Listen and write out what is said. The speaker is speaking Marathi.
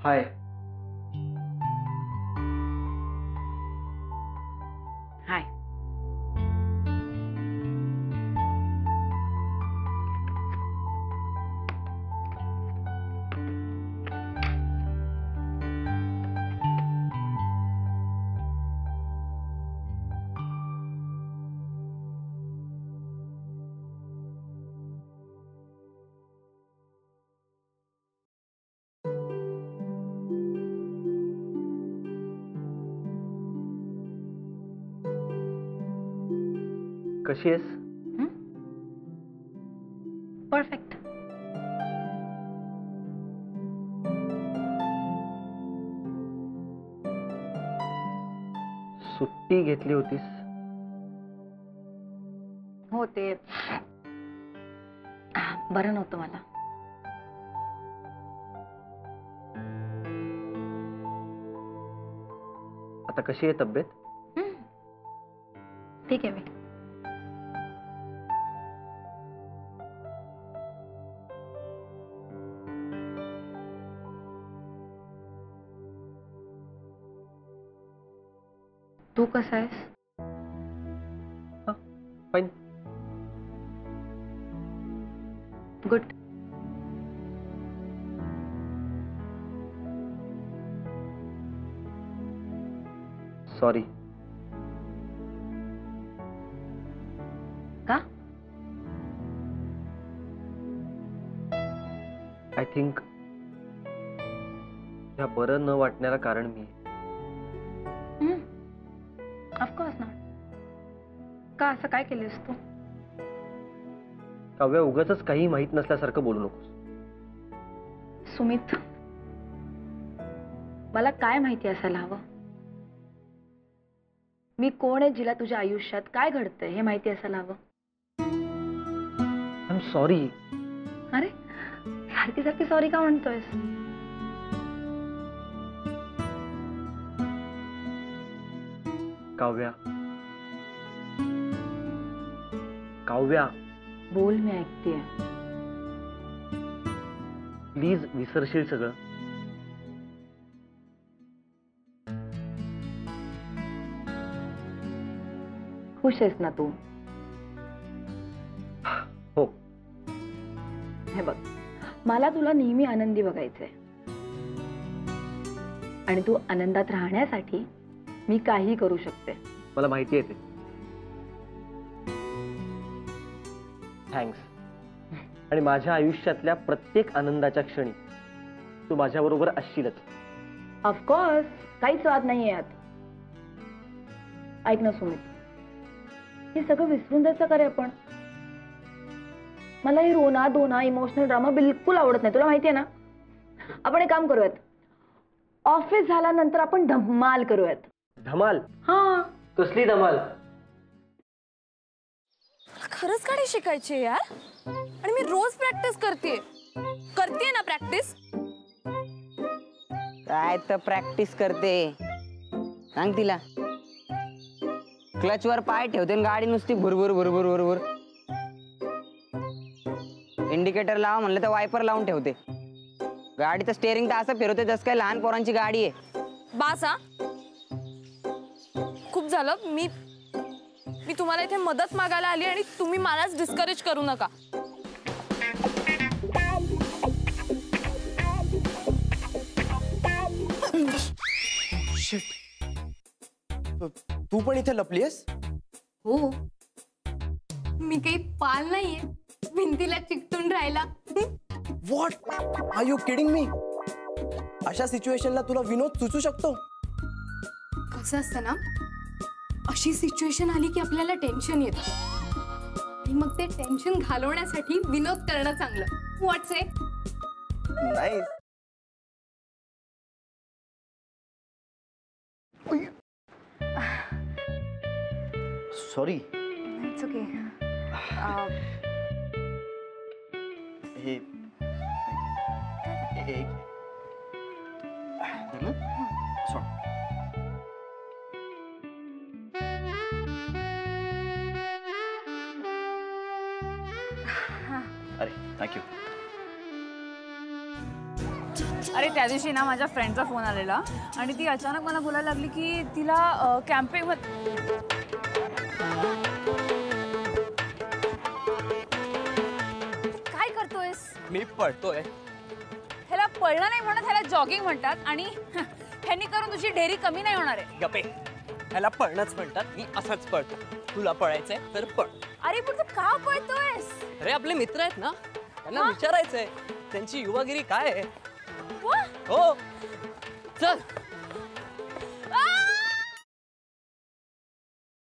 हाय. हाय. कशी आहेस? परफेक्ट. सुट्टी घेतली होतीस? हो, ते बरं नव्हतं मला. आता कशी आहे तब्येत? ठीक आहे मी. तू कसा आहेस? फाईन. गुड. सॉरी. का? आय थिंक ह्या बरं न वाटण्याला कारण मी आहे. Of course not. का असं काय केलंस तू? काव्या, उगाचच काही माहित नसल्यासारखं बोलू नकोस. सुमित, मला काय माहिती असायला हवं? मी कोण आहे, जिला तुझ्या आयुष्यात काय घडतंय हे माहिती असायला हवं. I am sorry. अरे, सारखी सारखी सॉरी का म्हणतोयस? काव्या, काव्या, बोल, मी ऐकतेय. प्लीज विसरशील सगळं. खुश आहेस ना तू? हो. हे बघ, मला तुला नेहमी आनंदी बघायचंय आणि तू आनंदात राहण्यासाठी मी काही करू शकते. मला माहिती आहे ते. थँक्स. आणि माझ्या आयुष्यातल्या प्रत्येक आनंदाच्या क्षणी तू माझ्याबरोबर असशीलच. ऑफकोर्स, काहीच वाद नाही यात. ऐक ना सुमित, हे सगळं विसरून जायचं का रे आपण? मला हे रोना धोना इमोशनल ड्रामा बिलकुल आवडत नाही, तुला माहितीये ना. आपण एक काम करूयात, ऑफिस झाल्यानंतर आपण धमाल करूयात. धमाल? हा. कसली धमाल? खरंच गाडी शिकायची यार, आणि मी रोज प्रॅक्टिस करते ना प्रॅक्टिस. काय तर प्रॅक्टिस करते, सांग तिला. क्लच वर पाय ठेवते आणि गाडी नुसती भुरभुर भुरभुर भुरभुर. इंडिकेटर लावा म्हणलं तर वायपर लावून ठेवते. गाडीचं स्टेअरिंग तर असं फिरवते जसं काय लहान पोरांची गाडी आहे. बास हा, खूप झालं. मी तुम्हाला इथे मदत मागायला आली आणि तुम्ही मलाच डिस्करेज करू नका. तू पण इथे लपलीयस? हो, मी काही पाल नाहीये भिंतीला चिकटून राहिला. What are you kidding me? अशा सिच्युएशनला तुला विनोद सुचू शकतो? कसं असतं ना, अशी सिच्युएशन आली की आपल्याला टेन्शन येतं आणि मग ते टेन्शन घालवण्यासाठी विनोद करणं चांगलं. व्हॉट्स इट? नाही. सॉरी. It's okay. हे अरे थँक्यू. अरे त्या दिवशी ना माझ्या फ्रेंडचा फोन आलेला आणि ती अचानक मला बोलायला लागली की तिला कॅम्पिंग काय करतोयस? मी पळतोय. ह्याला पळणं नाही म्हणत, ह्याला जॉगिंग म्हणतात आणि ह्यांनी करून तुझी ढेरी कमी नाही होणार आहे. गपे, ह्याला पळणंच म्हणतात. मी असंच पळतो. तुला पळायचंय तर पळ. अरे पण तू का पळतोयस? अरे आपले मित्र आहेत ना, त्यांना विचारायचंय त्यांची युवागिरी काय आहे. वा, हो चल.